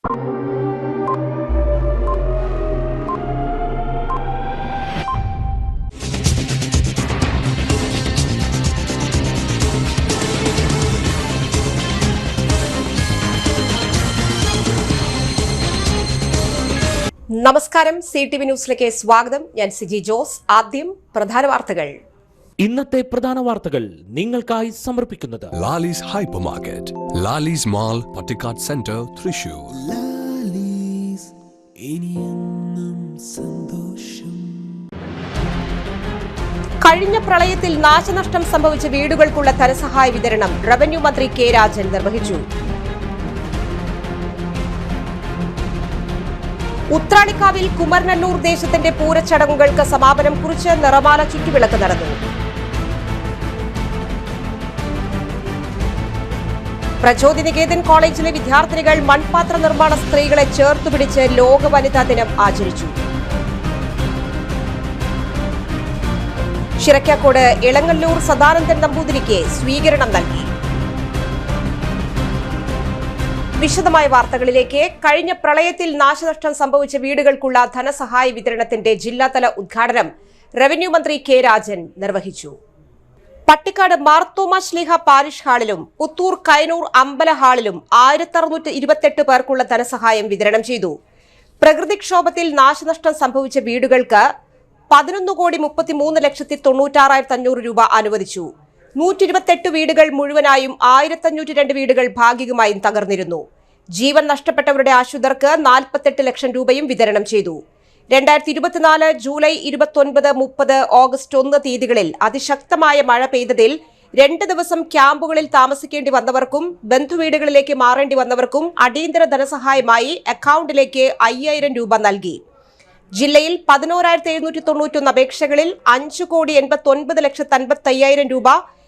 നമസ്കാരം, CTV ന്യൂസിലേക്ക് സ്വാഗതം. ഞാൻ സിജി ജോസ്. ആദ്യം പ്രധാന വാർത്തകൾ. ഇന്നത്തെ പ്രധാന വാർത്തകൾ നിങ്ങൾക്കായി സമർപ്പിക്കുന്നത് Lalees hyper market, Lalees mall, Pattikkad centre, Thrissur. കഴിഞ്ഞ പ്രളയത്തിൽ നാശനഷ്ടം സംഭവിച്ച വീടുകൾക്കുള്ള ധനസഹായ വിതരണം റവന്യൂ മന്ത്രി കെ രാജൻ നിർവഹിച്ചു. ഉത്രാളിക്കാവിൽ കുമരനല്ലൂർ ദേശത്തിന്റെ പൂരച്ചടങ്ങുകൾക്ക് സമാപനം കുറിച്ച് നിറമാല ചുറ്റുവിളക്ക് നടന്നു. പ്രചോദിനികേതൻ കോളേജിലെ വിദ്യാർത്ഥിനികൾ മൺപാത്ര നിർമ്മാണ സ്ത്രീകളെ ചേർത്തുപിടിച്ച് ലോക വനിതാ ദിനം ആചരിച്ചു. ചിറക്കാക്കോട് ഇളങ്ങല്ലൂർ സദാനന്ദൻ നമ്പൂതിരിക്ക് സ്വീകരണം നൽകി. വിശദമായ വാർത്തകളിലേക്ക്. കഴിഞ്ഞ പ്രളയത്തിൽ നാശനഷ്ടം സംഭവിച്ച വീടുകൾക്കുള്ള ധനസഹായ വിതരണത്തിന്റെ ജില്ലാതല ഉദ്ഘാടനം റവന്യൂ മന്ത്രി കെ രാജൻ നിർവഹിച്ചു. പട്ടിക്കാട് മാർത്തോമാ ശ്ലീഹ പാരിഷ് ഹാളിലും പുത്തൂർ കൈനൂർ അമ്പല ഹാളിലും 1628 പേർക്കുള്ള ധനസഹായം വിതരണം ചെയ്തു. പ്രകൃതിക്ഷോഭത്തിൽ നാശനഷ്ടം സംഭവിച്ച വീടുകൾക്ക് 11,33,96,500 രൂപ അനുവദിച്ചു. 128 വീടുകൾ മുഴുവനായും 1502 വീടുകൾ ഭാഗികമായും തകർന്നിരുന്നു. ജീവൻ നഷ്ടപ്പെട്ടവരുടെ ആശ്രിതർക്ക് 48 ലക്ഷം രൂപയും വിതരണം ചെയ്തു. 2024 ജൂലൈ 29, 30, ഓഗസ്റ്റ് 1 തീയതികളിൽ അതിശക്തമായ മഴ പെയ്തതിൽ 2 ദിവസം ക്യാമ്പുകളിൽ താമസിക്കേണ്ടി വന്നവർക്കും ബന്ധുവീടുകളിലേക്ക് മാറേണ്ടി വന്നവർക്കും അടിയന്തര ധനസഹായമായി അക്കൌണ്ടിലേക്ക് 5000 രൂപ നൽകി. ജില്ലയിൽ 11,791 അപേക്ഷകളിൽ 5,89,55,000 രൂപ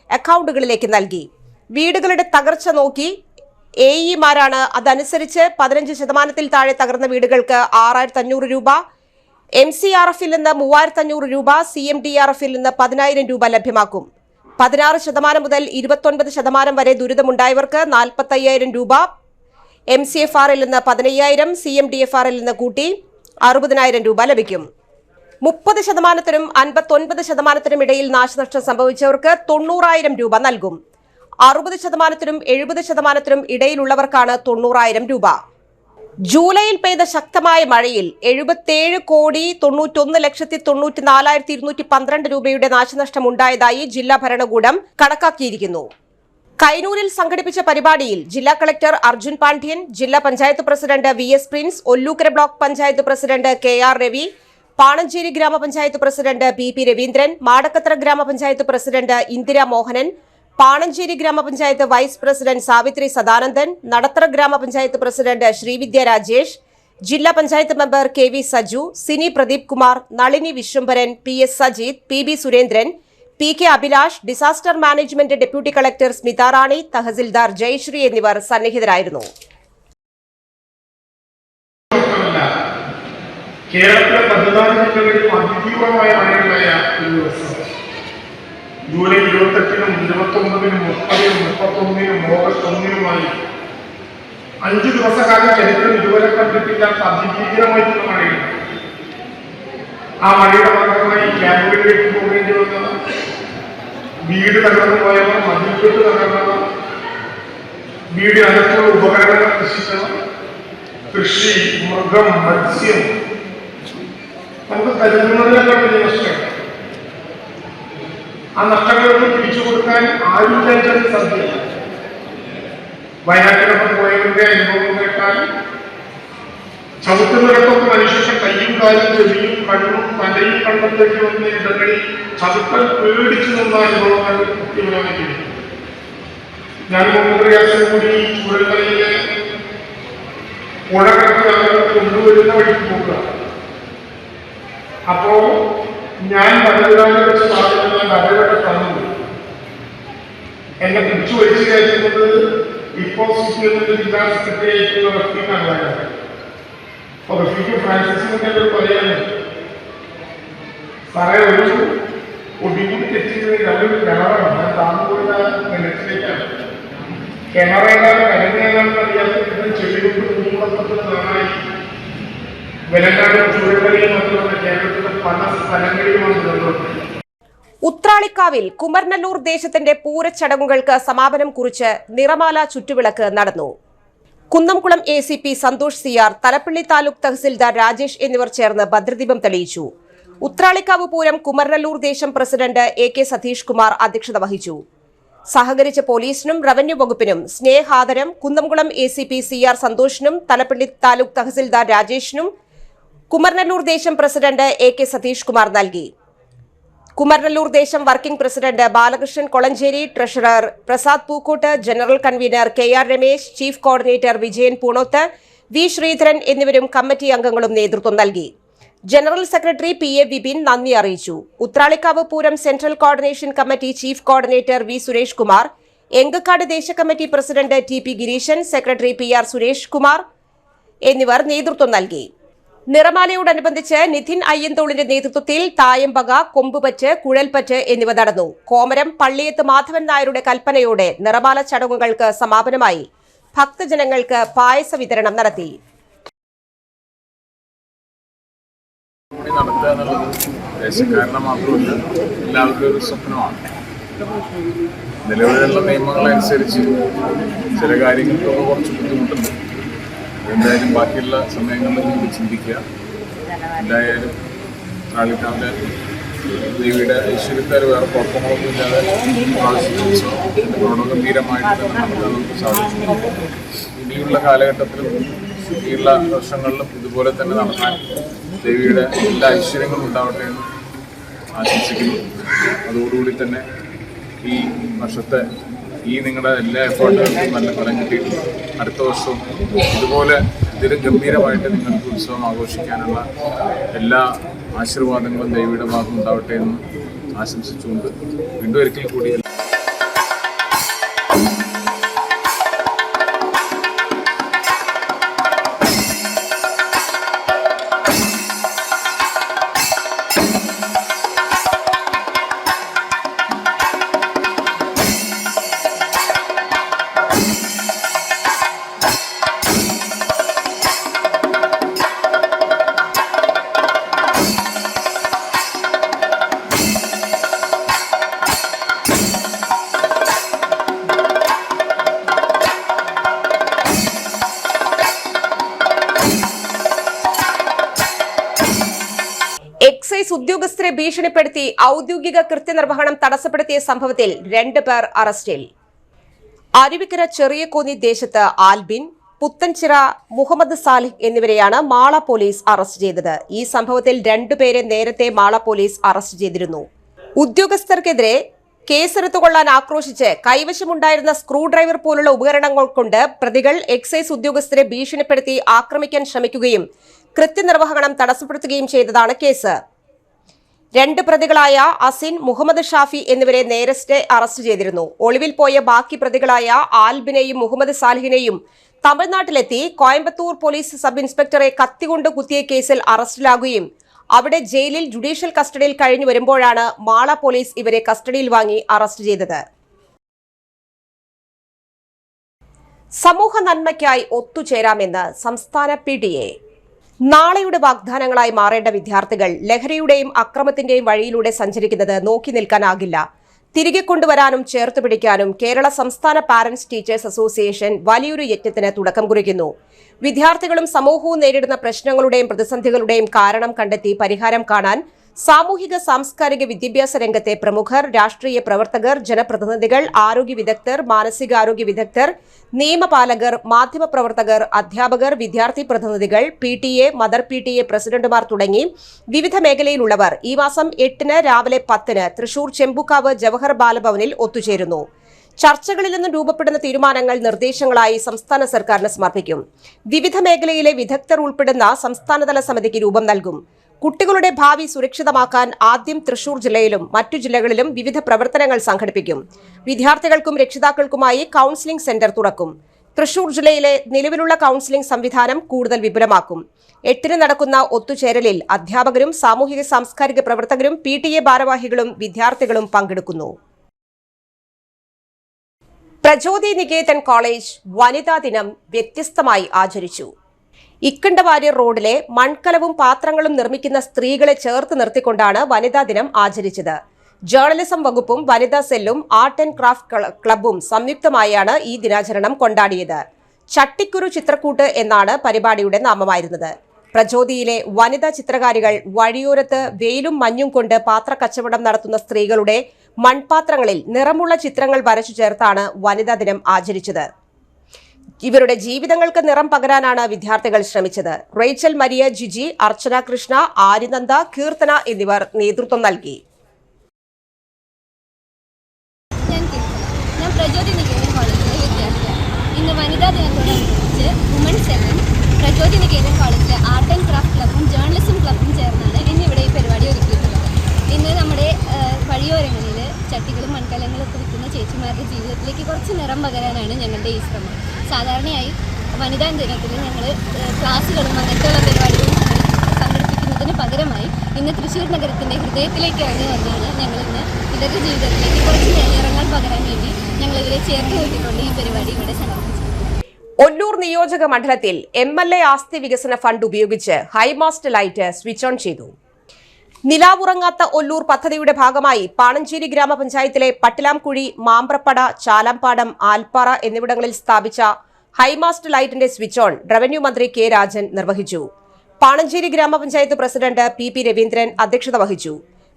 അക്കൌണ്ടുകളിലേക്ക് നൽകി. വീടുകളുടെ തകർച്ച നോക്കി AEമാരാണ്. അതനുസരിച്ച് 15% താഴെ തകർന്ന വീടുകൾക്ക് 6,500 രൂപ, MCRFിൽ നിന്ന് 3,500 രൂപ, CMDRFിൽ നിന്ന് 10,000 രൂപ ലഭ്യമാക്കും. 16% മുതൽ 29% വരെ ദുരിതമുണ്ടായവർക്ക് 45,000 രൂപ, MCFRൽ നിന്ന് 15,000, CMDFRൽ നിന്ന് കൂട്ടി 60,000 രൂപ ലഭിക്കും. 30%നും 59%നും ഇടയിൽ നാശനഷ്ടം സംഭവിച്ചവർക്ക് 90,000 രൂപ നൽകും. 60%നും 70%നും ഇടയിലുള്ളവർക്കാണ് 90,000 രൂപ. ജൂലൈയിൽ പെയ്ത ശക്തമായ മഴയിൽ 77,91,94,212 രൂപയുടെ നാശനഷ്ടം ഉണ്ടായതായി ജില്ലാ ഭരണകൂടം കണക്കാക്കിയിരിക്കുന്നു. കൈനൂരിൽ സംഘടിപ്പിച്ച പരിപാടിയിൽ ജില്ലാ കളക്ടർ അർജുൻ പാണ്ഡ്യൻ, ജില്ലാ panchayat president VS Prince, Ollukkara block panchayat president KR Ravi, Panancheri ഗ്രാമപഞ്ചായത്ത് പ്രസിഡന്റ് PP രവീന്ദ്രൻ, മാടക്കത്ര ഗ്രാമപഞ്ചായത്ത് president Indira Mohanan, Panancheri grama panchayat vice president Savithri Sadanandan, Nadathara grama panchayat president Sreevidya Rajesh, jilla panchayat member KV Saju, Sini Pradeep Kumar, Nalini Viswambharan, PS Sajeeth, PB Surendran, PK Abhilash, disaster management deputy collector Smitha Rani, tahsildar Jayasree എന്നിവർ സന്നിഹിതരായിരുന്നു. കേരളത്തിലെ 14 ജില്ലകളിൽ അതിതീവ്രമായ മഴയുണ്ടായ ഒരു ദിവസം ജൂലൈ 28-നും 29-നും 30-നും 31-നും ഓഗസ്റ്റ് 1-നുമായി 5 ദിവസക്കാലം ചരിത്രം ഇതുവരെ കണ്ടിട്ടില്ലാത്ത അതിഭീകരമായിട്ടുള്ള മഴയാണ്. ആ മഴയുടെ ഭാഗമായി ക്യാമ്പുകളിലേക്ക് പോകേണ്ടി വന്നവർ, വീട് തകർന്നു പോയവർ, മതിൽക്കെട്ട് തകർന്നവർ, വീടിനകത്തുള്ള ഉപകരണങ്ങൾ നശിച്ചവർ, കൃഷി, മൃഗം, മത്സ്യം, നമുക്ക് കരുതുന്നതിനേക്കാൾ വലിയ നഷ്ടമാണ്. ആ നഷ്ടങ്ങളൊന്നും തിരിച്ചു കൊടുക്കാൻ ആരുമില്ലാതെ സാധ്യത. വയനാട്ടിലൊക്കെ പോയവരുടെ അനുഭവം കേട്ടാൽ ചവിട്ടുന്നിടത്തൊക്കെ മനുഷ്യന്റെ കയ്യും കാലും ചെവിയും കണ്ണും തലയും കണ്ടെത്തേണ്ടി വന്ന ഇടങ്ങളിൽ ചവിട്ടൽ പേടിച്ചു നിന്ന അനുഭവങ്ങൾ കൃത്യമായി. ഞാൻ മുമ്പ് കൂടി ചൂഴൽമലയിലെ പുഴകൾക്ക് ഞങ്ങൾ കൊണ്ടുവരുന്ന വഴിക്ക് പോകുക. അപ്പോ ഞാൻ പലതിരാനെ വെച്ച് പറഞ്ഞ കടകളൊക്കെ തന്നു. എന്നെ പിടിച്ചു വലിച്ചു കയറ്റുന്നത് ഇപ്പോൾ ജില്ലാ സെക്രട്ടറി ആയിട്ടുള്ള റഫീഖാണ്. അപ്പൊ റഫീഖ് ഫ്രാൻസിസിനൊക്കെ പറയാനും സാറേ ഒരു ഒടികൂടി തെറ്റിക്കുന്നതിൽ അവരൊരു കിണറാണ്. ഞാൻ താന്നുപോയ നെറ്റിലേക്കാണ്. കിണറേതാണ് കരുതേതാണെന്ന് അറിയാത്ത ചെടികൊണ്ട് കുഞ്ഞുങ്ങളൊക്കെ വെലക്കാടും ചൂരക്കളിയും മാത്രമല്ല കേരളത്തിലെ പല സ്ഥലങ്ങളിലുമാണ് നടന്നത്. ഉത്രാളിക്കാവിൽ കുമരനല്ലൂർ ദേശത്തിന്റെ പൂരച്ചടങ്ങുകൾക്ക് സമാപനം കുറിച്ച് നിറമാല ചുറ്റുവിളക്ക് നടന്നു. കുന്നംകുളം ACP സന്തോഷ് CR, തലപ്പള്ളി താലൂക്ക് തഹസിൽദാർ രാജേഷ് എന്നിവർ ചേർന്ന് ഭദ്രദീപം തെളിയിച്ചു. ഉത്രാളിക്കാവ് പൂരം കുമരനല്ലൂർ ദേശം പ്രസിഡന്റ് AK സതീഷ് കുമാർ അധ്യക്ഷത വഹിച്ചു. സഹകരിച്ച പോലീസിനും റവന്യൂ വകുപ്പിനും സ്നേഹാദരം കുന്നംകുളം ACP CR സന്തോഷിനും തലപ്പള്ളി താലൂക്ക് തഹസിൽദാർ രാജേഷിനും കുമരനല്ലൂർ ദേശം പ്രസിഡന്റ് AK സതീഷ് കുമാർ നൽകി. Kumaranellur Desam working president Balakrishnan Kolancheri, treasurer Prasad Pookkottu, general convener KR Ramesh, chief coordinator Vijayan Poonothu, V Sreedharan എന്നിവരും കമ്മിറ്റി അംഗങ്ങളും നേതൃത്വം നൽകി. ജനറൽ സെക്രട്ടറി PA വിപിൻ നന്ദി അറിയിച്ചു. Uthralikkavu Pooram central coordination committee chief coordinator V Suresh Kumar, Engakkad Desa committee president TP Gireeshan, secretary PR Suresh Kumar എന്നിവർ നേതൃത്വം നൽകി. നിറമാലയോടനുബന്ധിച്ച് നിധിൻ അയ്യന്തോളിന്റെ നേതൃത്വത്തിൽ തായമ്പക, കൊമ്പുപറ്റ്, കുഴൽപ്പറ്റ് എന്നിവ നടന്നു. കോമരം പള്ളിയത്ത് മാധവൻ നായരുടെ കൽപ്പനയോടെ നിറമാല ചടങ്ങുകൾക്ക് സമാപനമായി. ഭക്തജനങ്ങൾക്ക് പായസ വിതരണം നടത്തി. നടത്തുക എന്നുള്ളത് ദേശക്കാരനെ മാത്രമല്ല എല്ലാവർക്കും ഒരു സ്വപ്നമാണ്. നിലവിലുള്ള നിയമങ്ങളനുസരിച്ച് ചില കാര്യങ്ങൾക്കൊക്കെ കുറച്ച് ബുദ്ധിമുട്ടുണ്ട്. എന്തായാലും ബാക്കിയുള്ള സമയങ്ങളിൽ നിങ്ങൾ ചിന്തിക്കുക. എന്തായാലും ഉത്രാളിക്കാവിലെ ദേവിയുടെ ഐശ്വര്യത്താൽ വേറെ കുഴപ്പങ്ങളൊന്നും ഇല്ലാതെ ഗംഭീരമായിട്ട് തന്നെ നടത്താൻ നമുക്ക് സാധിച്ചു. ഇനിയുള്ള കാലഘട്ടത്തിലും ഇനിയുള്ള വർഷങ്ങളിലും ഇതുപോലെ തന്നെ നടത്താൻ ദേവിയുടെ എല്ലാ ഐശ്വര്യങ്ങളും ഉണ്ടാവട്ടെ എന്ന് ആശംസിക്കുന്നു. അതോടുകൂടി തന്നെ ഈ വർഷത്തെ നിങ്ങളുടെ എല്ലാ എഫേർട്ടുകൾക്കും നല്ല ഫലം കിട്ടിയിട്ടുണ്ട്. അടുത്ത വർഷവും ഇതുപോലെ ഇതിലും ഗംഭീരമായിട്ട് നിങ്ങൾക്ക് ഉത്സവം ആഘോഷിക്കാനുള്ള എല്ലാ ആശീർവാദങ്ങളും ദേവിയുടെ ഭാഗം ഉണ്ടാവട്ടെ എന്ന് ആശംസിച്ചുകൊണ്ട് വീണ്ടും ഒരിക്കൽ കൂടി എക്സൈസ് ഉദ്യോഗസ്ഥരെ ഭീഷണിപ്പെടുത്തി ഔദ്യോഗിക കൃത്യനിർവഹണം തടസ്സപ്പെടുത്തിയ സംഭവത്തിൽ 2 പേർ അറസ്റ്റിൽ. അരുവിക്കര ചെറിയകോന്നി ദേശത്ത് ആൽബിൻ, പുത്തൻചിറ മുഹമ്മദ് സാലിഹ് എന്നിവരെയാണ് മാള പോലീസ് അറസ്റ്റ് ചെയ്തത്. ഈ സംഭവത്തിൽ 2 പേരെ നേരത്തെ മാള പോലീസ് അറസ്റ്റ് ചെയ്തിരുന്നു. ഉദ്യോഗസ്ഥർക്കെതിരെ കേസെടുത്തുകൊള്ളാൻ ആക്രോശിച്ച് കൈവശമുണ്ടായിരുന്ന സ്ക്രൂ ഡ്രൈവർ പോലുള്ള ഉപകരണങ്ങൾ കൊണ്ട് പ്രതികൾ എക്സൈസ് ഉദ്യോഗസ്ഥരെ ഭീഷണിപ്പെടുത്തി ആക്രമിക്കാൻ ശ്രമിക്കുകയും കൃത്യനിർവഹണം തടസ്സപ്പെടുത്തുകയും ചെയ്തതാണ് കേസ്. 2 പ്രതികളായ അസിൻ, മുഹമ്മദ് ഷാഫി എന്നിവരെ നേരത്തെ അറസ്റ്റ് ചെയ്തിരുന്നു. ഒളിവിൽ പോയ ബാക്കി പ്രതികളായ ആൽബിനെയും മുഹമ്മദ് സാലിഹിനെയും തമിഴ്നാട്ടിലെത്തി കോയമ്പത്തൂർ പോലീസ് സബ് ഇൻസ്പെക്ടറെ കത്തികൊണ്ട് കുത്തിയ കേസിൽ അറസ്റ്റിലാകുകയും അവിടെ ജയിലിൽ ജുഡീഷ്യൽ കസ്റ്റഡിയിൽ കഴിഞ്ഞു വരുമ്പോഴാണ് മാള പോലീസ് ഇവരെ കസ്റ്റഡിയിൽ വാങ്ങി അറസ്റ്റ് ചെയ്തത്. സമൂഹ നന്മയ്ക്കായി ഒത്തുചേരാമെന്ന് സംസ്ഥാന PTA. നാളെയുടെ വാഗ്ദാനങ്ങളായി മാറേണ്ട വിദ്യാർത്ഥികൾ ലഹരിയുടെയും അക്രമത്തിന്റെയും വഴിയിലൂടെ സഞ്ചരിക്കുന്നത് നോക്കി നിൽക്കാനാകില്ല. തിരികെ കൊണ്ടുവരാനും ചേർത്ത് പിടിക്കാനും കേരള സംസ്ഥാന പാരന്റ്സ് ടീച്ചേഴ്സ് അസോസിയേഷൻ വലിയൊരു യജ്ഞത്തിന് തുടക്കം കുറിക്കുന്നു. വിദ്യാർത്ഥികളും സമൂഹവും നേരിടുന്ന പ്രശ്നങ്ങളുടെയും പ്രതിസന്ധികളുടെയും കാരണം കണ്ടെത്തി പരിഹാരം കാണാൻ സാമൂഹിക സാംസ്കാരിക വിദ്യാഭ്യാസ രംഗത്തെ പ്രമുഖർ, രാഷ്ട്രീയ പ്രവർത്തകർ, ജനപ്രതിനിധികൾ, ആരോഗ്യ വിദഗ്ധർ, മാനസികാരോഗ്യ വിദഗ്ധർ, നിയമപാലകർ, മാധ്യമപ്രവർത്തകർ, അധ്യാപകർ, വിദ്യാർത്ഥി പ്രതിനിധികൾ, PTA, മദർ PTA പ്രസിഡന്റുമാർ തുടങ്ങി വിവിധ മേഖലയിലുള്ളവർ ഈ മാസം 8 രാവിലെ 10 തൃശൂർ ചെമ്പുക്കാവ് ജവഹർ ബാലഭവനിൽ ഒത്തുചേരുന്നു. ചർച്ചകളിൽ നിന്നും രൂപപ്പെടുന്ന തീരുമാനങ്ങൾ നിർദ്ദേശങ്ങളായി സംസ്ഥാന സർക്കാരിന് സമർപ്പിക്കും. വിവിധ മേഖലയിലെ വിദഗ്ധർ ഉൾപ്പെടുന്ന സംസ്ഥാനതല സമിതിക്ക് രൂപം നൽകും. കുട്ടികളുടെ ഭാവി സുരക്ഷിതമാക്കാൻ ആദ്യം തൃശൂർ ജില്ലയിലും മറ്റു ജില്ലകളിലും വിവിധ പ്രവർത്തനങ്ങൾ സംഘടിപ്പിക്കും. വിദ്യാർത്ഥികൾക്കും രക്ഷിതാക്കൾക്കുമായി കൌൺസിലിംഗ് സെന്റർ തുറക്കും. തൃശൂർ ജില്ലയിലെ നിലവിലുള്ള കൌൺസിലിംഗ് സംവിധാനം കൂടുതൽ വിപുലമാക്കും. 8 നടക്കുന്ന ഒത്തുചേരലിൽ അധ്യാപകരും സാമൂഹിക സാംസ്കാരിക പ്രവർത്തകരും PTA ഭാരവാഹികളും വിദ്യാർത്ഥികളും പങ്കെടുക്കുന്നു. പ്രചോദി നികേതൻ കോളേജ് വനിതാ ദിനം വ്യത്യസ്തമായി ആചരിച്ചു. ഇക്കണ്ടവാര്യർ റോഡിലെ മൺകലവും പാത്രങ്ങളും നിർമ്മിക്കുന്ന സ്ത്രീകളെ ചേർത്ത് നിർത്തിക്കൊണ്ടാണ് വനിതാ ദിനം ആചരിച്ചത്. ജേർണലിസം വകുപ്പും വനിതാ സെല്ലും ആർട്ട് ആൻഡ് ക്രാഫ്റ്റ് ക്ലബ്ബും സംയുക്തമായാണ് ഈ ദിനാചരണം കൊണ്ടാടിയത്. ചട്ടിക്കുരു ചിത്രക്കൂട്ട് എന്നാണ് പരിപാടിയുടെ നാമമായിരുന്നത്. പ്രചോദിയിലെ വനിതാ ചിത്രകാരികൾ വഴിയോരത്ത് വെയിലും മഞ്ഞും കൊണ്ട് പാത്രക്കച്ചവടം നടത്തുന്ന സ്ത്രീകളുടെ മൺപാത്രങ്ങളിൽ നിറമുള്ള ചിത്രങ്ങൾ വരച്ചു ചേർത്താണ് വനിതാ ദിനം ആചരിച്ചത്. ഇവരുടെ ജീവിതങ്ങൾക്ക് നിറം പകരാനാണ് വിദ്യാർത്ഥികൾ ശ്രമിച്ചത്. റേച്ചൽ മരിയ ജിജി, അർച്ചന കൃഷ്ണ, ആര്യനന്ദ, കീർത്തന എന്നിവർ നേതൃത്വം നൽകി. ഞാൻ പ്രചോദി നികേതൻ കോളേജിലെ വിദ്യാർത്ഥിയാണ്. ഇന്ന് വനിതാ ദിനത്തോടനുബന്ധിച്ച് വുമൻസ് സെല്ലും പ്രചോദി നികേതൻ കോളേജിലെ ആർട്ട് ആൻഡ് ക്രാഫ്റ്റ് ക്ലബ്ബും ജേർണലിസം ക്ലബ്ബും ചേർന്നാണ് ഇന്നിവിടെ ഈ പരിപാടി ഒരുക്കിയിട്ടുള്ളത്. ഇന്ന് നമ്മുടെ വഴിയോരങ്ങളിൽ ചട്ടികളും മൺകലങ്ങളും ഒക്കെ വിൽക്കുന്ന ചേച്ചിമാരുടെ ജീവിതത്തിലേക്ക് കുറച്ച് നിറം പകരാനാണ് ഞങ്ങളുടെ ഈ ശ്രമം. സാധാരണയായി വനിതാ ദിനത്തിൽ ഞങ്ങൾ ക്ലാസ്സുകളും അങ്ങനത്തെയുള്ള പരിപാടികളും സംഘടിപ്പിക്കുന്നതിന് പകരമായി ഇന്ന് തൃശ്ശൂർ നഗരത്തിൻ്റെ ഹൃദയത്തിലേക്ക് ഇറങ്ങി വന്നാണ് ഞങ്ങളിന്ന് ഇവരുടെ ജീവിതത്തിലേക്ക് കുറച്ച് നിറങ്ങൾ പകരാൻ വേണ്ടി ഞങ്ങളിവരെ ചേർത്ത് നിർത്തിക്കൊണ്ട് ഈ പരിപാടി ഇവിടെ സംഘടിപ്പിച്ചു. ഒല്ലൂർ നിയോജക മണ്ഡലത്തിൽ MLA ആസ്തി വികസന ഫണ്ട് ഉപയോഗിച്ച് ഹൈമാസ്റ്റ് ലൈറ്റ് സ്വിച്ച് ഓൺ ചെയ്തു. നിലാവുറങ്ങാത്ത ഒല്ലൂർ പദ്ധതിയുടെ ഭാഗമായി പാണഞ്ചേരി ഗ്രാമപഞ്ചായത്തിലെ പട്ടിലാംകുഴി, മാമ്പ്രപ്പട, ചാലാംപാടം, ആൽപ്പാറ എന്നിവിടങ്ങളിൽ സ്ഥാപിച്ച ഹൈമാസ്റ്റ് ലൈറ്റിന്റെ സ്വിച്ച് ഓൺ റവന്യൂ മന്ത്രി കെ രാജൻ നിർവഹിച്ചു. പാണഞ്ചേരി ഗ്രാമപഞ്ചായത്ത് പ്രസിഡന്റ് PP രവീന്ദ്രൻ അധ്യക്ഷത വഹിച്ചു.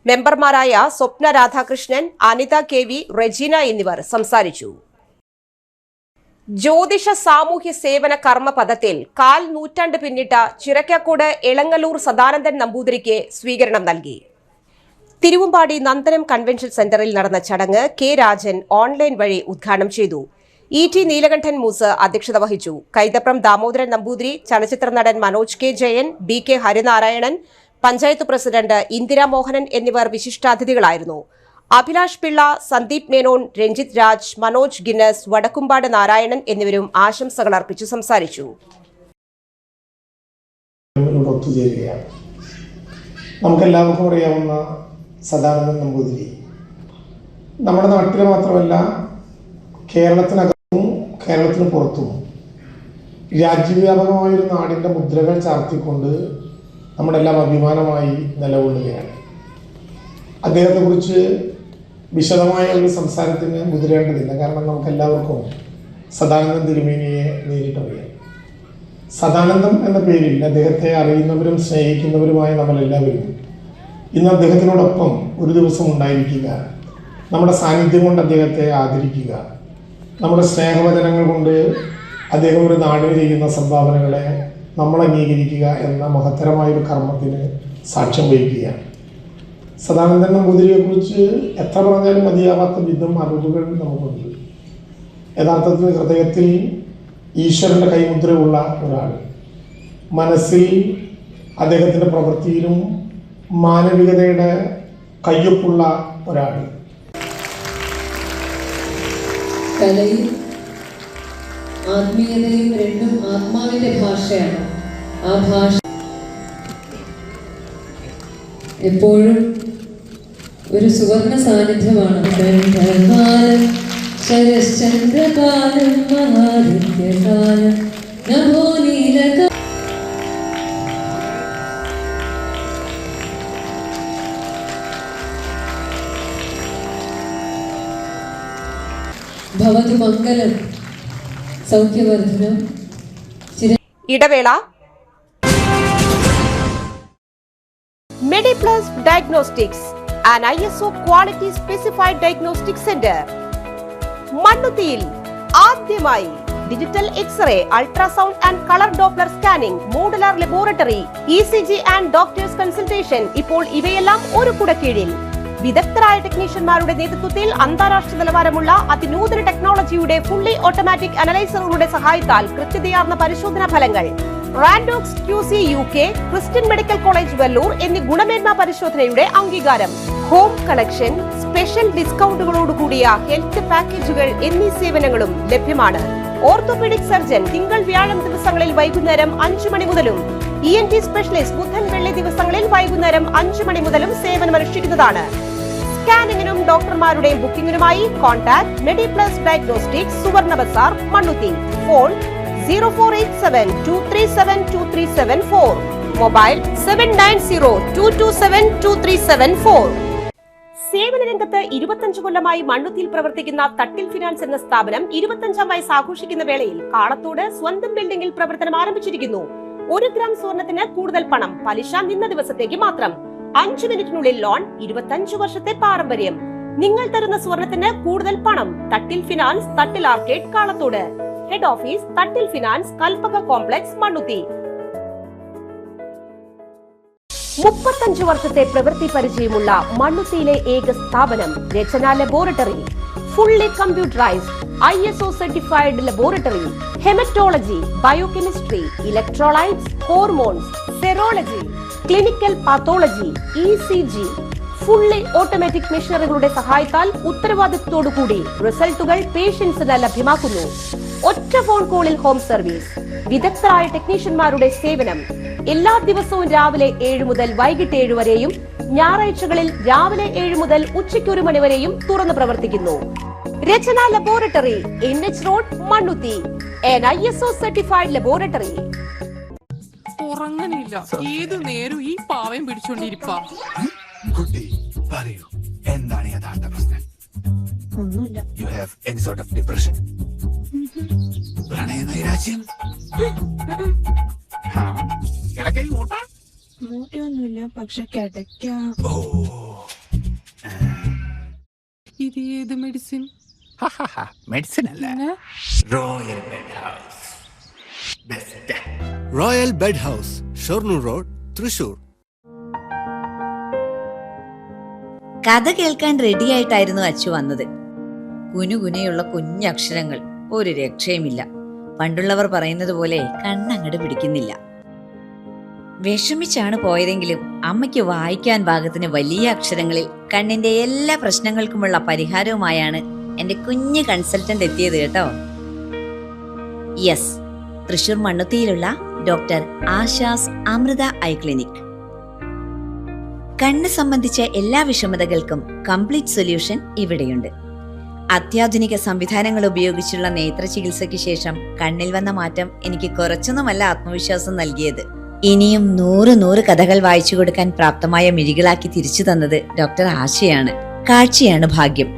മെമ്പർമാരായ സ്വപ്ന രാധാകൃഷ്ണൻ, അനിത KV, റെജീന എന്നിവർ സംസാരിച്ചു. ജ്യോതിഷ സാമൂഹ്യ സേവന കർമ്മ പദത്തിൽ 1/4 നൂറ്റാണ്ട് പിന്നിട്ട ചിറക്കക്കോട് എളങ്ങല്ലൂർ സദാനന്ദൻ നമ്പൂതിരിക്ക് സ്വീകരണം നൽകി. തിരുവമ്പാടി നന്ദനം കൺവെൻഷൻ സെന്ററിൽ നടന്ന ചടങ്ങ് കെ രാജൻ ഓൺലൈൻ വഴി ഉദ്ഘാടനം ചെയ്തു. ET നീലകണ്ഠൻ മൂസ് അധ്യക്ഷത വഹിച്ചു. കൈതപ്രം ദാമോദരൻ നമ്പൂതിരി, ചലച്ചിത്ര നടൻ Manoj K Jayan, BK Harinarayanan, panchayat president Indira Mohanan എന്നിവർ വിശിഷ്ടാതിഥികളായിരുന്നു. അഭിലാഷ് പിള്ള, സന്ദീപ് മേനോൻ, രഞ്ജിത് രാജ്, മനോജ് ഗിന്നസ്, വടക്കുംപാട് നാരായണൻ എന്നിവരും ആശംസകൾ അർപ്പിച്ചു സംസാരിച്ചു. ഒത്തുചേരുകയാണ്. നമുക്കെല്ലാവർക്കും അറിയാവുന്ന സദാനന്ദൻ നമ്പൂതിരി നമ്മുടെ നാട്ടിൽ മാത്രമല്ല കേരളത്തിനകത്തും കേരളത്തിന് പുറത്തും രാജ്യവ്യാപകമായൊരു നാടിൻ്റെ മുദ്രകൾ ചാർത്തിക്കൊണ്ട് നമ്മുടെ എല്ലാം അഭിമാനമായി നിലകൊള്ളുകയാണ്. അദ്ദേഹത്തെക്കുറിച്ച് വിശദമായ ഒരു സംസാരത്തിന് മുതിരേണ്ടതില്ല. കാരണം നമുക്കെല്ലാവർക്കും സദാനന്ദൻ തിരുമേനിയെ നേരിട്ടറിയാം. സദാനന്ദം എന്ന പേരിൽ അദ്ദേഹത്തെ അറിയുന്നവരും സ്നേഹിക്കുന്നവരുമായ നമ്മളെല്ലാവരും ഇന്ന് അദ്ദേഹത്തിനോടൊപ്പം ഒരു ദിവസം ഉണ്ടായിരിക്കുക, നമ്മുടെ സാന്നിധ്യം കൊണ്ട് അദ്ദേഹത്തെ ആദരിക്കുക, നമ്മുടെ സ്നേഹവചനങ്ങൾ കൊണ്ട് അദ്ദേഹം ഒരു നാടിന് ചെയ്യുന്ന സംഭാവനകളെ നമ്മൾ അംഗീകരിക്കുക എന്ന മഹത്തരമായൊരു കർമ്മത്തിന് സാക്ഷ്യം വഹിക്കുകയാണ്. സദാനന്ദൻ നമ്പൂതിരിയെക്കുറിച്ച് എത്ര പറഞ്ഞാലും മതിയാവാത്ത വിധം അറിവുകൾ നമുക്കുണ്ട്. യഥാർത്ഥത്തിൽ ഹൃദയത്തിൽ ഈശ്വരൻ്റെ കൈമുദ്രയുള്ള ഒരാൾ, മനസ്സിൽ അദ്ദേഹത്തിൻ്റെ പ്രവൃത്തിയിലും മാനവികതയുടെ കയ്യൊപ്പുള്ള ഒരാൾ. കലയും ആത്മീയതയും രണ്ടും ആത്മാവിൻ്റെ ഭാഷയാണ്. ആ ഭാഷ എപ്പോഴും ഒരു സുവർണ സാന്നിധ്യമാണ്. ശരശ്ചന്ദ്രകാലം മഹാദിത്യകാലം നഭോ നീലക ഭവതു മംഗളം സൗഖ്യവർദ്ധനം. ഇടവേള. Mediplus Diagnostics, an ISO quality specified diagnostic center. മണ്ണുത്തിയിൽ ആദ്യമായി digital X-ray, ultrasound and colour Doppler scanning, modular laboratory, ECG and doctors consultation. ഇപ്പോൾ ഇവയെല്ലാം ഒരു കുടക്കീഴിൽ. വിദഗ്ധരായ ടെക്നീഷ്യന്മാരുടെ നേതൃത്വത്തിൽ അന്താരാഷ്ട്ര നിലവാരമുള്ള അതിനൂതന ടെക്നോളജിയുടെ ഫുള്ളി ഓട്ടോമാറ്റിക് അനലൈസറുകളുടെ സഹായത്താൽ കൃത്യതയാർന്ന പരിശോധനാ ഫലങ്ങൾ. റാൻഡോക്സ് QC UK, Christian medical college Vellore എന്നീ ഗുണമേന്മ പരിശോധനയുടെ അംഗീകാരം. ഹോം കണക്ഷൻ, സ്പെഷ്യൽ ഡിസ്കൗണ്ടുകളോടുകൂടിയ ഹെൽത്ത് പാക്കേജുകൾ എന്നീ സേവനങ്ങളും ലഭ്യമാണ്. ഓർത്തോപീഡിക് സർജൻ തിങ്കൾ വ്യാഴം ദിവസങ്ങളിൽ വൈകുന്നേരം 5 മണി മുതലും ENT സ്പെഷ്യലിസ്റ്റ് ബുധൻ വെള്ളി ദിവസങ്ങളിൽ വൈകുന്നേരം 5 മണി മുതലും സേവനമനുഷ്ഠിക്കുന്നതാണ്. സ്കാനിങ്ങിനും ഡോക്ടർമാരുടെയും ബുക്കിംഗിനുമായി കോൺടാക്ട് മെഡിപ്ലസ് ഡയഗ്നോസ്റ്റിക്സ്, സുവർണ ബസാർ, മണ്ണുത്തി. ഫോൺ 0487-237-2374. Mobile 790-227-2374. സേവന രംഗത്ത് 25 കൊല്ലമായി മണ്ണുത്തിയിൽ പ്രവർത്തിക്കുന്ന തട്ടിൽ ഫിനാൻസ് എന്ന സ്ഥാപനം 25ാം വയസ്സ് ആഘോഷിക്കുന്ന വേളയിൽ കാളത്തോട് സ്വന്തം ബിൽഡിംഗിൽ പ്രവർത്തനം ആരംഭിച്ചിരിക്കുന്നു. 1 ഗ്രാം സ്വർണത്തിന് കൂടുതൽ പണം, പലിശ നിന്ന ദിവസത്തേക്ക് മാത്രം. 5 മിനിറ്റിനുള്ളിൽ ലോൺ, 25 വർഷത്തെ പാരമ്പര്യം. നിങ്ങൾ തരുന്ന സ്വർണത്തിന് കൂടുതൽ പണം. Thattil finance, Thattil arcade, Kalathode. Head office Thattil finance, Kalpaka complex, Mannuthy. 35 വർഷത്തെ പ്രവൃത്തി പരിചയമുള്ള മണ്ണുത്തിയിലെ ഏക സ്ഥാപനം Rachana laboratory. Fully computerised, ISO certified laboratory. Haematology, biochemistry, electrolytes, hormones, serology, clinical pathology, ECG. Fully automatic മെഷീനറികളുടെ സഹായത്താൽ ഉത്തരവാദിത്വത്തോടുകൂടി റിസൾട്ടുകൾ പേഷ്യൻസിന് ലഭ്യമാക്കുന്നു. ഒറ്റ ഫോൺ കോളിൽ ഹോം സർവീസ്. വിദഗ്ധരായ ടെക്നീഷ്യന്മാരുടെ സേവനം. എല്ലാ ദിവസവും രാവിലെ 7 മുതൽ വൈകിട്ട് 7 വരെയും ഞായറാഴ്ചകളിൽ രാവിലെ 7 മുതൽ ഉച്ചയ്ക്ക് 1 മണി വരെയും തുറന്നു പ്രവർത്തിക്കുന്നു. Rachana laboratory, NH road, Mannuthy. ISO certified laboratory. ഉറങ്ങണില്ല, ഏതു നേരം ഈ പാവം പിടിച്ചോണ്ടിരിപ്പാ. കുട്ടി പറയൂ, എന്താണ് യഥാർത്ഥ പ്രശ്നം? ഒന്നുമില്ല. You have any sort of depression? പ്രണയ നൈരാശ്യം? മൂട്ടയൊന്നുമില്ല, പക്ഷെ കിടക്കാം. ഓ, ഇത് ഏത് മെഡിസിൻ? മെഡിസിൻ അല്ല, royal bed house. Best royal bed house, Shoranur road, Thrissur. കഥ കേൾക്കാൻ റെഡിയായിട്ടായിരുന്നു അച്ചു വന്നത്. കുനുകുനയുള്ള കുഞ്ഞക്ഷരങ്ങൾ, ഒരു രക്ഷയുമില്ല. പണ്ടുള്ളവർ പറയുന്നത് പോലെ കണ്ണങ്ങട് പിടിക്കുന്നില്ല. വിഷമിച്ചാണ് പോയതെങ്കിലും അമ്മയ്ക്ക് വായിക്കാൻ പാകത്തിന് വലിയ അക്ഷരങ്ങളിൽ കണ്ണിന്റെ എല്ലാ പ്രശ്നങ്ങൾക്കുമുള്ള പരിഹാരവുമായാണ് എന്റെ കുഞ്ഞ് കൺസൾട്ടന്റ് എത്തിയത് കേട്ടോ. യെസ്, തൃശൂർ മണ്ണുത്തിയിലുള്ള doctor Asha's Amrita eye clinic. കണ്ണ് സംബന്ധിച്ച എല്ലാ വിഷമതകൾക്കും കംപ്ലീറ്റ് സൊല്യൂഷൻ ഇവിടെയുണ്ട്. അത്യാധുനിക സംവിധാനങ്ങൾ ഉപയോഗിച്ചുള്ള നേത്ര ചികിത്സയ്ക്ക് ശേഷം കണ്ണിൽ വന്ന മാറ്റം എനിക്ക് കുറച്ചൊന്നുമല്ല ആത്മവിശ്വാസം നൽകിയത്. ഇനിയും 100 കഥകൾ വായിച്ചു കൊടുക്കാൻ പ്രാപ്തമായ മിഴികളാക്കി തിരിച്ചു തന്നത് ഡോക്ടർ ആശയാണ്. കാഴ്ചയാണ് ഭാഗ്യം.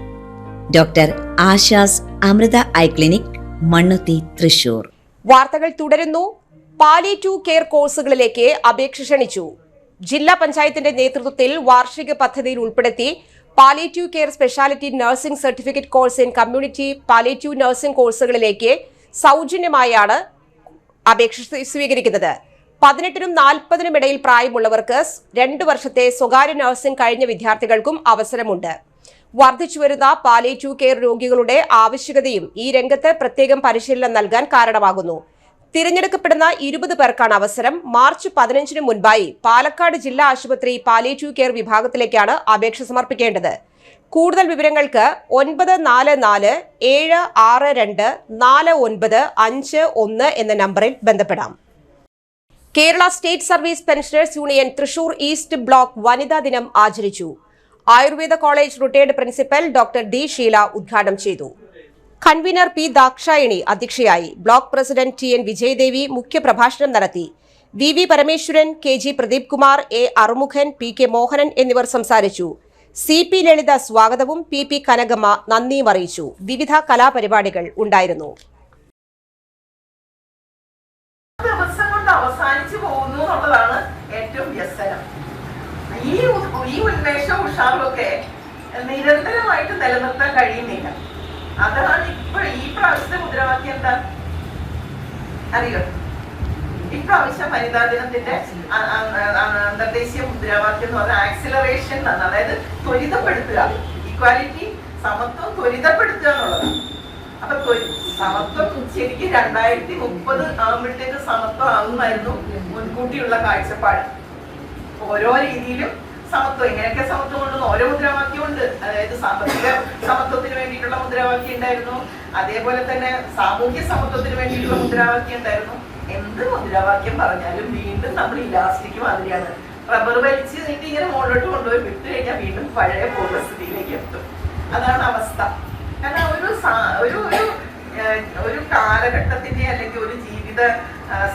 Doctor Asha's Amrita eye clinic, Mannuthy, Thrissur. വാർത്തകൾ തുടരുന്നു. പാലിയേറ്റീവ് കെയർ കോഴ്സുകളിലേക്ക് അപേക്ഷ ക്ഷണിച്ചു. ജില്ലാ പഞ്ചായത്തിന്റെ നേതൃത്വത്തിൽ വാർഷിക പദ്ധതിയിൽ ഉൾപ്പെടുത്തി palliative care speciality nursing certificate course in community palliative nursing കോഴ്സുകളിലേക്ക് സൗജന്യമായാണ് അപേക്ഷ സ്വീകരിക്കുന്നത്. 18നും 40നും ഇടയിൽ പ്രായമുള്ളവർക്ക് 2 വർഷത്തെ സ്വകാര്യ നഴ്സിംഗ് കഴിഞ്ഞ വിദ്യാർത്ഥികൾക്കും അവസരമുണ്ട്. വർദ്ധിച്ചുവരുന്ന പാലിയേറ്റീവ് കെയർ രോഗികളുടെ ആവശ്യകതയും ഈ രംഗത്ത് പ്രത്യേകം പരിശീലനം നൽകാൻ കാരണമാകുന്നു. തിരഞ്ഞെടുക്കപ്പെടുന്ന 20 പേർക്കാണ് അവസരം. മാർച്ച് 15 മുൻപായി പാലക്കാട് ജില്ലാ ആശുപത്രി പാലിയേറ്റീവ് കെയർ വിഭാഗത്തിലേക്കാണ് അപേക്ഷ സമർപ്പിക്കേണ്ടത്. കൂടുതൽ വിവരങ്ങൾക്ക് 9447624951 എന്ന നമ്പറിൽ ബന്ധപ്പെടാം. Kerala state service pensioners union Thrissur east block വനിതാ ദിനം ആചരിച്ചു. Ayurveda college retired principal doctor D Sheela ഉദ്ഘാടനം ചെയ്തു. കൺവീനർ പി ദാക്ഷായണി അധ്യക്ഷയായി. ബ്ലോക്ക് പ്രസിഡന്റ് TN വിജയദേവി മുഖ്യപ്രഭാഷണം നടത്തി. VV Parameswaran, KG Pradeep Kumar, A Arumukhan, PK Mohanan എന്നിവർ സംസാരിച്ചു. CP ലളിത സ്വാഗതവും PP കനകമ്മ നന്ദിയും അറിയിച്ചു. വിവിധ കലാപരിപാടികൾ ഉണ്ടായിരുന്നു. അവസാനിച്ചു പോകുന്നു എന്നുള്ളതാണ് ഏറ്റവും വ്യസനം. ഈ ഉന്മേഷവും ഉഷാറുമൊക്കെ നിരന്തരമായിട്ട് നിലനിർത്താൻ കഴിയുന്നില്ല. അതാണ് ഇപ്പൊ ഈ പ്രാവശ്യത്തെ മുദ്രാവാക്യം. എന്താ അറിയോ? ഇപ്രാവശ്യം വനിതാ ദിനത്തിന്റെ അന്തർദേശീയ മുദ്രാവാക്യം എന്ന് പറഞ്ഞാൽ ആക്സിലറേഷൻ എന്നാണ്. അതായത് ത്വരിതപ്പെടുത്തുക. ഈക്വാലിറ്റി, സമത്വം ത്വരിതപ്പെടുത്തുക എന്നുള്ളതാണ്. അപ്പൊ സമത്വം ശരിക്കും 2030 ആകുമ്പോഴത്തേക്ക് സമത്വം ആകുമായിരുന്നു മുൻകൂട്ടിയുള്ള കാഴ്ചപ്പാട്. ഓരോ രീതിയിലും സമത്വം, ഇങ്ങനെയൊക്കെ സമത്വം കൊണ്ടുവന്ന് ഓരോ മുദ്രാവാക്യം ഉണ്ട്. അതായത് സാമ്പത്തിക സമത്വത്തിന് വേണ്ടിയിട്ടുള്ള മുദ്രാവാക്യം ഉണ്ടായിരുന്നു. അതേപോലെ തന്നെ സാമൂഹ്യ സമത്വത്തിന് വേണ്ടിയിട്ടുള്ള മുദ്രാവാക്യം ഉണ്ടായിരുന്നു. എന്ത് മുദ്രാവാക്യം പറഞ്ഞാലും വീണ്ടും നമ്മൾ ഇലാസ്റ്റിക് മാതിരിയാണ്. റബ്ബർ വലിച്ച് നീട്ടി ഇങ്ങനെ മുകളിലോട്ട് കൊണ്ടുപോയി വിട്ടു കഴിഞ്ഞാൽ വീണ്ടും പഴയ പൂർവ്വസ്ഥിതിയിലേക്ക് എത്തും. അതാണ് അവസ്ഥ. കാരണം ഒരു കാലഘട്ടത്തിന്റെ അല്ലെങ്കിൽ ഒരു ജീവിത ഇത്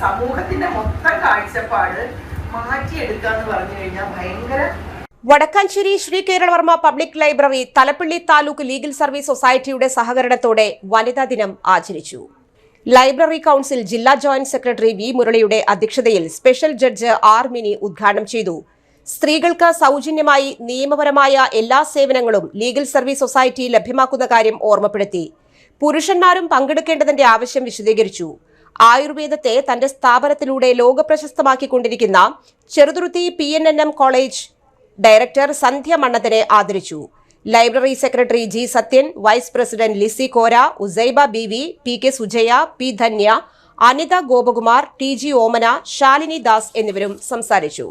സമൂഹത്തിന്റെ മൊത്തം കാഴ്ചപ്പാട് മാറ്റിയെടുക്കുക എന്ന് പറഞ്ഞു കഴിഞ്ഞാൽ ഭയങ്കര. Wadakkanchery Sri Keralavarma public library Thalappilly taluk legal service സൊസൈറ്റിയുടെ സഹകരണത്തോടെ വനിതാ ദിനം ആചരിച്ചു. ലൈബ്രറി കൌൺസിൽ ജില്ലാ ജോയിന്റ് സെക്രട്ടറി വി മുരളിയുടെ അധ്യക്ഷതയിൽ സ്പെഷ്യൽ ജഡ്ജ് ആർ മിനി ഉദ്ഘാടനം ചെയ്തു. സ്ത്രീകൾക്ക് സൗജന്യമായി നിയമപരമായ എല്ലാ സേവനങ്ങളും ലീഗൽ സർവീസ് സൊസൈറ്റി ലഭ്യമാക്കുന്ന കാര്യം ഓർമ്മപ്പെടുത്തി. പുരുഷന്മാരും പങ്കെടുക്കേണ്ടതിന്റെ ആവശ്യം വിശദീകരിച്ചു. ആയുർവേദത്തെ തന്റെ സ്ഥാപനത്തിലൂടെ ലോകപ്രശസ്തമാക്കിക്കൊണ്ടിരിക്കുന്ന Cheruthuruthy PNNM college director Sandhya മണ്ണത്തിനെ ആദരിച്ചു. Library secretary G Sathyan, vice president Lissy Kora, Usaiba BV, PK Sujaya, P Dhanya, Anitha Gopakumar, TG Omana, Shalini Das എന്നിവരും സംസാരിച്ചു.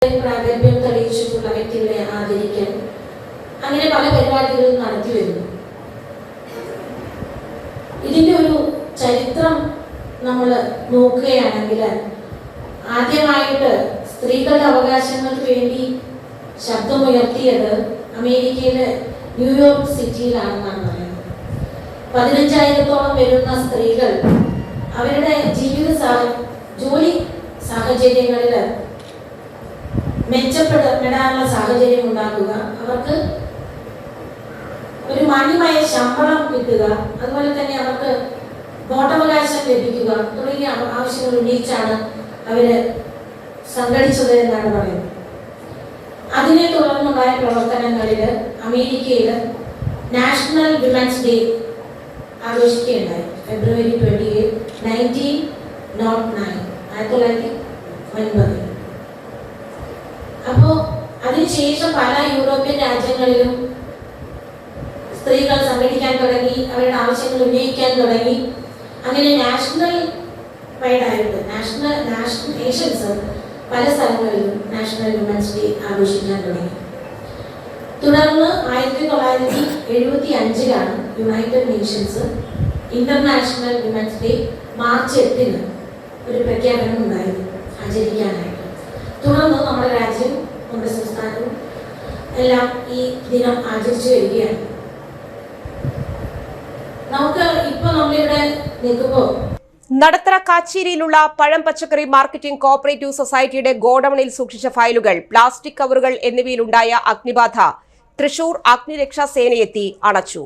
പ്രാഗൽഭ്യം തെളിയിച്ചിട്ടുള്ള വ്യക്തികളെ ആദരിക്കാൻ അങ്ങനെ പല പരിപാടികളും നടത്തി വരുന്നു. ഇതിന്റെ ഒരു ചരിത്രം നമ്മൾ നോക്കുകയാണെങ്കിൽ ആദ്യമായിട്ട് സ്ത്രീകളുടെ അവകാശങ്ങൾക്ക് വേണ്ടി ശബ്ദമുയർത്തിയത് അമേരിക്കയിലെ ന്യൂയോർക്ക് സിറ്റിയിലാണെന്നാണ് പറയുന്നത്. 15,000-ഓളം വരുന്ന സ്ത്രീകൾ അവരുടെ ജോലി സാഹചര്യങ്ങളിൽ മെച്ചപ്പെടാനുള്ള സാഹചര്യം ഉണ്ടാക്കുക, അവർക്ക് ഒരു മാന്യമായ ശമ്പളം കിട്ടുക, അതുപോലെ തന്നെ അവർക്ക് വോട്ടവകാശം ലഭിക്കുക തുടങ്ങിയ ആവശ്യങ്ങൾ ഉന്നയിച്ചാണ് അവര് സംഘടിച്ചത് എന്നാണ് പറയുന്നത്. അതിനെ തുടർന്നുണ്ടായ പ്രവർത്തനങ്ങളിൽ അമേരിക്കയിൽ നാഷണൽ വിമൻസ് ഡേ ആഘോഷിക്കുകയുണ്ടായി. ഫെബ്രുവരി 28, 1909. അപ്പോൾ അതിനുശേഷം പല യൂറോപ്യൻ രാജ്യങ്ങളിലും സ്ത്രീകൾ സംഘടിക്കാൻ തുടങ്ങി, അവരുടെ ആവശ്യങ്ങൾ ഉന്നയിക്കാൻ തുടങ്ങി. അങ്ങനെ നാഷണൽ വൈഡായിട്ട് നേഷൻസ് പല സ്ഥലങ്ങളിലും നാഷണൽ വിമൻസ് ഡേ ആഘോഷിക്കാൻ തുടങ്ങി. തുടർന്ന് 1975 United Nations international women's day March 8 ഒരു പ്രഖ്യാപനം ഉണ്ടായിരുന്നു ആചരിക്കാനായിട്ട്. തുടർന്ന് നമ്മുടെ രാജ്യം, നമ്മുടെ സംസ്ഥാനവും എല്ലാം ഈ ദിനം ആചരിച്ചു വരികയാണ്. നമുക്ക് ഇപ്പൊ നമ്മളിവിടെ നിൽക്കുമ്പോൾ നടത്തറ കാച്ചേരിയിലുള്ള പഴം പച്ചക്കറി മാർക്കറ്റിംഗ് കോഓപ്പറേറ്റീവ് സൊസൈറ്റിയുടെ ഗോഡൌണിൽ സൂക്ഷിച്ച ഫയലുകൾ, പ്ലാസ്റ്റിക് കവറുകൾ എന്നിവയിലുണ്ടായ അഗ്നിബാധ തൃശൂർ അഗ്നിരക്ഷാ സേനയെത്തി അണച്ചു.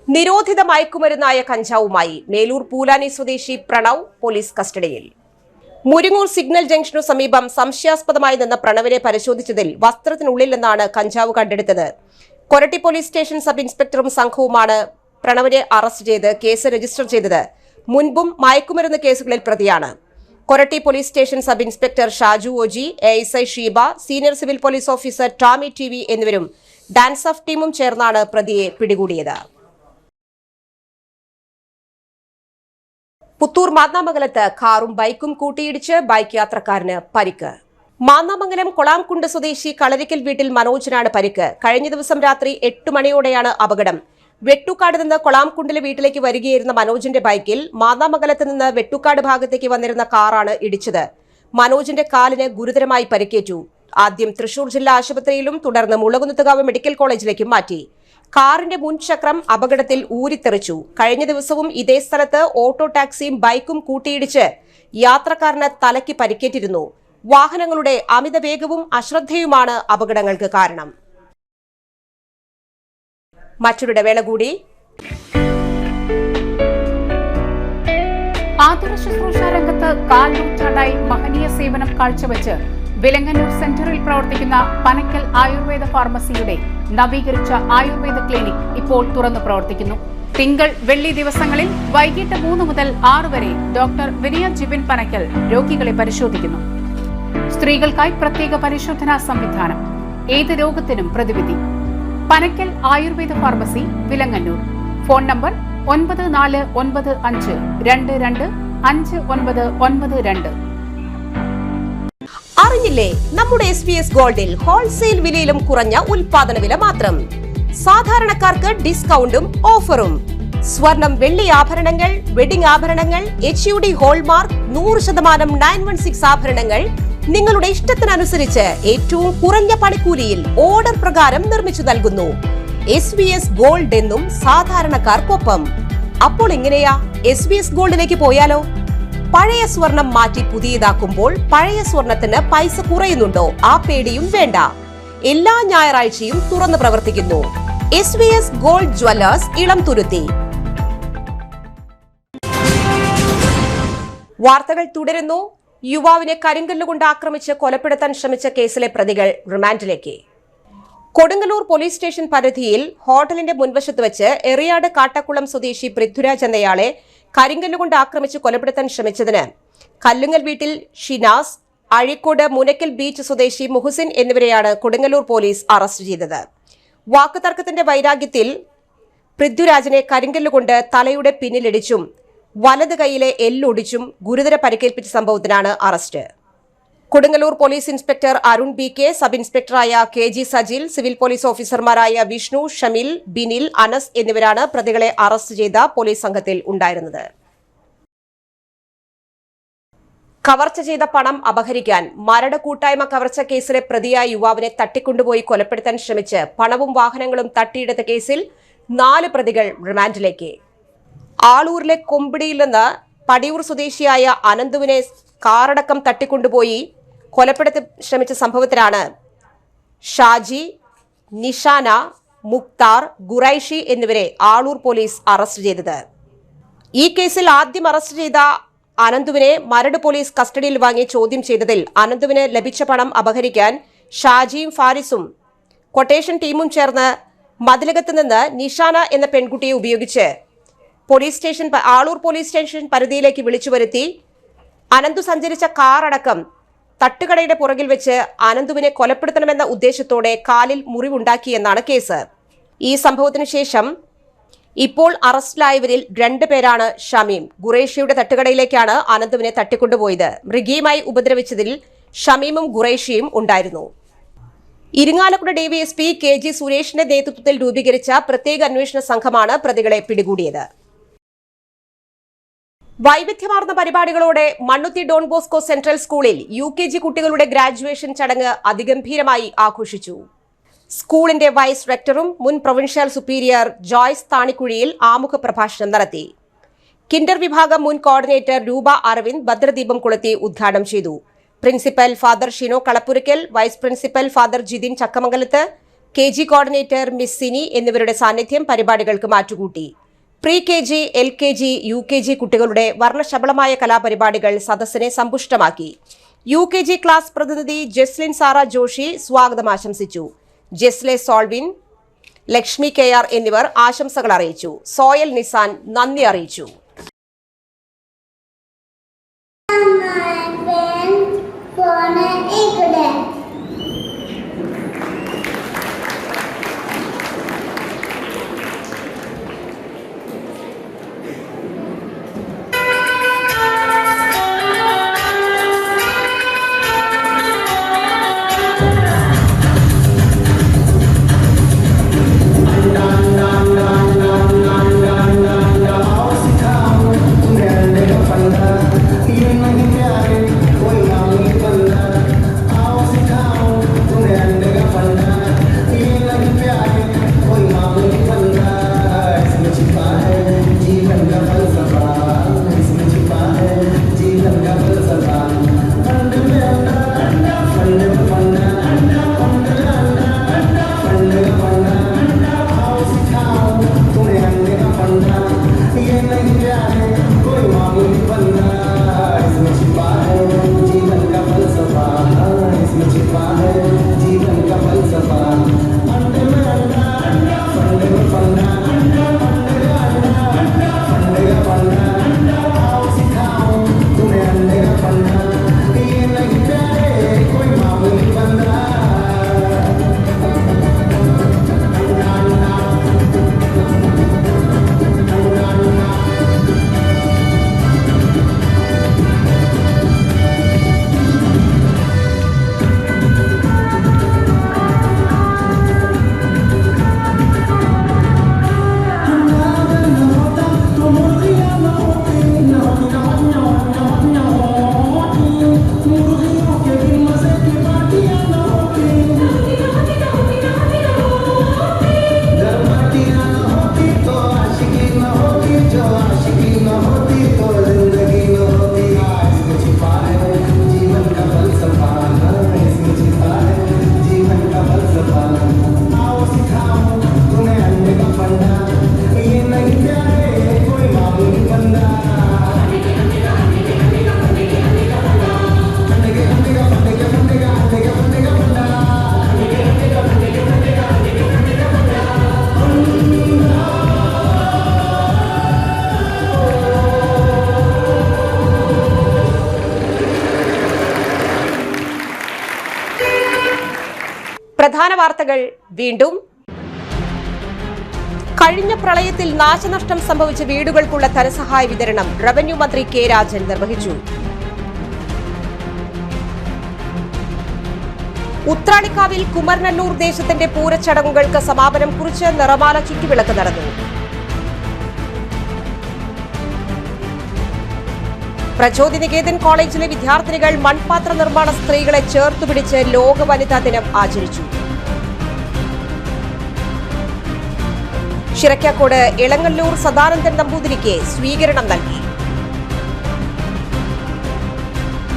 നിരോധിത മയക്കുമരുന്നായ കഞ്ചാവുമായി മേലൂർ പൂലാനി സ്വദേശി പ്രണവ് പോലീസ് കസ്റ്റഡിയിൽ. മുരിങ്ങൂർ സിഗ്നൽ ജംഗ്ഷനു സമീപം സംശയാസ്പദമായി നിന്ന പ്രണവിനെ പരിശോധിച്ചതിൽ വസ്ത്രത്തിനുള്ളിൽ നിന്നാണ് കഞ്ചാവ് കണ്ടെടുത്തത്. കൊരട്ടി പോലീസ് സ്റ്റേഷൻ സബ് ഇൻസ്പെക്ടറും സംഘവുമാണ് പ്രണവിനെ അറസ്റ്റ് ചെയ്ത് കേസ് രജിസ്റ്റർ ചെയ്തത്. മുൻപും മയക്കുമരുന്ന് കേസുകളിൽ പ്രതിയാണ്. Koratty police station sub inspector Shaju OG, ASI Sheeba, senior civil police officer Tomy TV എന്നിവരും ഡാൻസ് ഓഫ് ടീമും ചേർന്നാണ് പ്രതിയെ പിടികൂടിയത്. പുത്തൂർ മാന്നാമംഗലത്ത് കാറും ബൈക്കും കൂട്ടിയിടിച്ച് ബൈക്ക് യാത്രക്കാരന് പരിക്ക്. മാന്നാമംഗലം കൊളാംകുണ്ട് സ്വദേശി കളരിക്കൽ വീട്ടിൽ മനോജിനാണ് പരിക്ക്. കഴിഞ്ഞ ദിവസം രാത്രി 8 മണിയോടെയാണ് അപകടം. വെട്ടുക്കാട് നിന്ന് കൊളാംകുണ്ടിലെ വീട്ടിലേക്ക് വരികയായിരുന്ന മനോജിന്റെ ബൈക്കിൽ മാന്നാമംഗലത്ത് നിന്ന് വെട്ടുക്കാട് ഭാഗത്തേക്ക് വന്നിരുന്ന കാറാണ് ഇടിച്ചത്. മനോജിന്റെ കാലിന് ഗുരുതരമായി പരിക്കേറ്റു. ആദ്യം തൃശൂർ ജില്ലാ ആശുപത്രിയിലും തുടർന്ന് മുളകുന്നത്തുകാവ് മെഡിക്കൽ കോളേജിലേക്കും മാറ്റി. കാറിന്റെ മുൻചക്രം അപകടത്തിൽ ഊരിത്തെറിച്ചു. കഴിഞ്ഞ ദിവസവും ഇതേ സ്ഥലത്ത് ഓട്ടോ ടാക്സിയും ബൈക്കും കൂട്ടിയിടിച്ച് യാത്രക്കാരന് തലയ്ക്ക് പരിക്കേറ്റിരുന്നു. വാഹനങ്ങളുടെ അമിത വേഗവും അശ്രദ്ധയുമാണ് അപകടങ്ങൾക്ക് കാരണം. മറ്റൊരു ഇടവേള കൂടി. ആതുര ശുശ്രൂഷ രംഗത്ത് കാൽ നൂറ്റാണ്ടായി മഹനീയ സേവനം കാഴ്ചവെച്ച് വിലങ്ങന്നൂർ സെന്ററിൽ പ്രവർത്തിക്കുന്ന പനക്കൽ ആയുർവേദ ഫാർമസിയുടെ നവീകരിച്ച ആയുർവേദ ക്ലിനിക് ഇപ്പോൾ തുറന്നു പ്രവർത്തിക്കുന്നു. തിങ്കൾ, വെള്ളി ദിവസങ്ങളിൽ വൈകിട്ട് 3 മുതൽ 6 വരെ ഡോക്ടർ വിനയ ജിബിൻ പനക്കൽ രോഗികളെ പരിശോധിക്കുന്നു. സ്ത്രീകൾക്കായി പ്രത്യേക പരിശോധനാ സംവിധാനം, ഏത് രോഗത്തിനും പ്രതിവിധി. Panakkal Ayurveda pharmacy, Vilangannur. Phone number 9495225992. അറിഞ്ഞില്ലേ, നമ്മുടെ SBS ഗോൾഡിൽ ഹോൾസെയിൽ വിലയിലും കുറഞ്ഞ ഉൽപാദന വില മാത്രം. സാധാരണക്കാർക്ക് ഡിസ്കൗണ്ടും ഓഫറും. സ്വർണം, വെള്ളി ആഭരണങ്ങൾ, വെഡിംഗ് ആഭരണങ്ങൾ, HUD ഹോൾമാർക്ക് 100% 916 ആഭരണങ്ങൾ, നിങ്ങളുടെ ഇഷ്ടത്തിനനുസരിച്ച് ഏറ്റവും കുറഞ്ഞ പണിക്കൂലിയിൽ ഓർഡർ പ്രകാരം നിർമ്മിച്ചു നൽകുന്നു. SVS ഗോൾഡ് എന്നും സാധാരണക്കാർക്കൊപ്പം. അപ്പോൾ എങ്ങനെയാ SVS ഗോൾഡിലേക്ക് പോയാലോ? പഴയ സ്വർണം മാറ്റി പുതിയതാക്കുമ്പോൾ പഴയ സ്വർണത്തിന് പൈസ കുറയുന്നുണ്ടോ? ആ പേടിയും വേണ്ട. എല്ലാ ഞായറാഴ്ചയും തുറന്നു പ്രവർത്തിക്കുന്നു. SVS gold Jewellers, Elamthuruthy. വാർത്തകൾ തുടരുന്നു. യുവാവിനെ കരിങ്കല്ലുകൊണ്ട് ആക്രമിച്ച് കൊലപ്പെടുത്താൻ ശ്രമിച്ച കേസിലെ പ്രതികൾ റിമാൻഡിലേക്ക്. കൊടുങ്ങല്ലൂർ പോലീസ് സ്റ്റേഷൻ പരിധിയിൽ ഹോട്ടലിന്റെ മുൻവശത്ത് വെച്ച് എറിയാട് കാട്ടക്കുളം സ്വദേശി പൃഥ്വിരാജ് എന്നയാളെ കരിങ്കല്ലുകൊണ്ട് ആക്രമിച്ച് കൊലപ്പെടുത്താൻ ശ്രമിച്ചതിന് കല്ലുങ്ങൽ വീട്ടിൽ ഷിനാസ്, അഴീക്കോട് മുനക്കൽ ബീച്ച് സ്വദേശി മുഹസിൻ എന്നിവരെയാണ് കൊടുങ്ങല്ലൂർ പോലീസ് അറസ്റ്റ് ചെയ്തത്. വാക്കുതർക്കത്തിന്റെ വൈരാഗ്യത്തിൽ പൃഥ്വിരാജിനെ കരിങ്കല്ലുകൊണ്ട് തലയുടെ പിന്നിലിടിച്ചും വലത് കൈയിലെ എല്ലൊടിച്ചും ഗുരുതര പരിക്കേൽപ്പിച്ച സംഭവത്തിനാണ് അറസ്റ്റ്. Kodungallur police inspector Arun BK, sub ഇൻസ്പെക്ടറായ KG സജിൽ, സിവിൽ പോലീസ് ഓഫീസർമാരായ വിഷ്ണു, ഷമിൽ, ബിനിൽ, അനസ് എന്നിവരാണ് പ്രതികളെ അറസ്റ്റ് ചെയ്ത പോലീസ് സംഘത്തിൽ ഉണ്ടായിരുന്നത്. കവർച്ച ചെയ്ത പണം അപഹരിക്കാൻ മരട് കൂട്ടായ്മ കവർച്ച കേസിലെ പ്രതിയായ യുവാവിനെ തട്ടിക്കൊണ്ടുപോയി കൊലപ്പെടുത്താൻ ശ്രമിച്ച് പണവും വാഹനങ്ങളും തട്ടിയെടുത്ത കേസിൽ 4 പ്രതികൾ റിമാൻഡിലേക്ക്. ആളൂരിലെ കൊമ്പിടിയിൽ നിന്ന് പടിയൂർ സ്വദേശിയായ അനന്തുവിനെ കാറടക്കം തട്ടിക്കൊണ്ടുപോയി കൊലപ്പെടുത്താൻ ശ്രമിച്ച സംഭവത്തിലാണ് ഷാജി, നിഷാന, മുക്താർ, ഖുറൈഷി എന്നിവരെ ആളൂർ പോലീസ് അറസ്റ്റ് ചെയ്തത്. ഈ കേസിൽ ആദ്യം അറസ്റ്റ് ചെയ്ത അനന്തുവിനെ മരട് പോലീസ് കസ്റ്റഡിയിൽ വാങ്ങി ചോദ്യം ചെയ്തതിൽ അനന്തുവിന് ലഭിച്ച പണം അപഹരിക്കാൻ ഷാജിയും ഫാരിസും കൊട്ടേഷൻ ടീമും ചേർന്ന് മതിലകത്ത് നിന്ന് നിഷാന എന്ന പെൺകുട്ടിയെ ഉപയോഗിച്ച് ആളൂർ പോലീസ് സ്റ്റേഷൻ പരിധിയിലേക്ക് വിളിച്ചു വരുത്തി അനന്തു സഞ്ചരിച്ച കാർ അടക്കം തട്ടുകടയുടെ പുറകിൽ വെച്ച് അനന്തുവിനെ കൊലപ്പെടുത്തണമെന്ന ഉദ്ദേശത്തോടെ കാലിൽ മുറിവുണ്ടാക്കിയെന്നാണ് കേസ്. ഈ സംഭവത്തിനു ശേഷം ഇപ്പോൾ അറസ്റ്റിലായവരിൽ 2 പേരാണ് ഷമീം. ഖുറൈഷിയുടെ തട്ടുകടയിലേക്കാണ് അനന്തുവിനെ തട്ടിക്കൊണ്ടുപോയത്. മൃഗീയമായി ഉപദ്രവിച്ചതിൽ ഷമീമും ഖുറൈഷിയും ഉണ്ടായിരുന്നു. ഇരിങ്ങാലക്കുട DVSP KG സുരേഷിന്റെ നേതൃത്വത്തിൽ രൂപീകരിച്ച പ്രത്യേക അന്വേഷണ സംഘമാണ് പ്രതികളെ പിടികൂടിയത്. വൈവിധ്യമാർന്ന പരിപാടികളോടെ മണ്ണുത്തി ഡോൺ ബോസ്കോ സെൻട്രൽ സ്കൂളിൽ UKG കുട്ടികളുടെ ഗ്രാജുവേഷൻ ചടങ്ങ് അതിഗംഭീരമായി ആഘോഷിച്ചു. സ്കൂളിന്റെ വൈസ് റെക്ടറും മുൻ പ്രൊവിൻഷ്യൽ സുപ്പീരിയർ ജോയ്സ് താണിക്കുഴിയിൽ ആമുഖ പ്രഭാഷണം നടത്തി. കിൻഡർ വിഭാഗം മുൻ കോർഡിനേറ്റർ രൂപ അരവിന്ദ് ഭദ്രദീപം കൊളുത്തി ഉദ്ഘാടനം ചെയ്തു. Principal father Shino Kalappurakkal, vice principal father Jithin Chakkamangalath, KG coordinator miss Sini എന്നിവരുടെ സാന്നിധ്യം പരിപാടികൾക്ക് മാറ്റുകൂട്ടി. പ്രീ KG, LKG, UKG കുട്ടികളുടെ വർണ്ണശബളമായ കലാപരിപാടികൾ സദസ്സിനെ സമ്പുഷ്ടമാക്കി. UKG ക്ലാസ് പ്രതിനിധി ജെസ്ലിൻ സാറ ജോഷി സ്വാഗതം ആശംസിച്ചു. ജെസ്ലെ സോൾവിൻ, ലക്ഷ്മി KR എന്നിവർ ആശംസകൾ അറിയിച്ചു. സോയൽ നിസാൻ നന്ദി അറിയിച്ചു. പ്രധാന വാർത്തകൾ വീണ്ടും. കഴിഞ്ഞ പ്രളയത്തിൽ നാശനഷ്ടം സംഭവിച്ച വീടുകൾക്കുള്ള ധനസഹായ വിതരണം റവന്യൂ മന്ത്രി കെ രാജൻ നിർവഹിച്ചു. ഉത്രാളിക്കാവിൽ കുമരനല്ലൂർ ദേശത്തിന്റെ പൂരച്ചടങ്ങുകൾക്ക് സമാപനം കുറിച്ച് നിറമാല ചുറ്റുവിളക്ക് നടന്നു. പ്രചോദിനികേതൻ കോളേജിലെ വിദ്യാർത്ഥിനികൾ മൺപാത്ര നിർമ്മാണ സ്ത്രീകളെ ചേർത്തുപിടിച്ച് ലോക വനിതാ ദിനം ആചരിച്ചു. ശിരക്കാക്കോട് ഇളങ്ങല്ലൂർ സദാനന്ദൻ നമ്പൂതിരിക്ക് സ്വീകരണം നൽകി.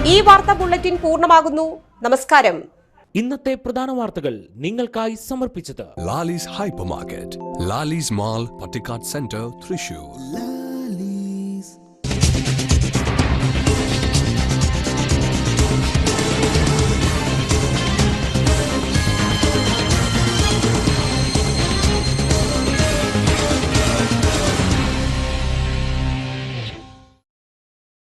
ഈ വാർത്താ ബുള്ളറ്റിൻ പൂർണ്ണമാകുന്നു. നമസ്കാരം. ഇന്നത്തെ പ്രധാന വാർത്തകൾ നിങ്ങൾക്കായി സമർപ്പിച്ചത് Lali's Hypermarket, Lali's Mall, Patikat Center, Thrissur.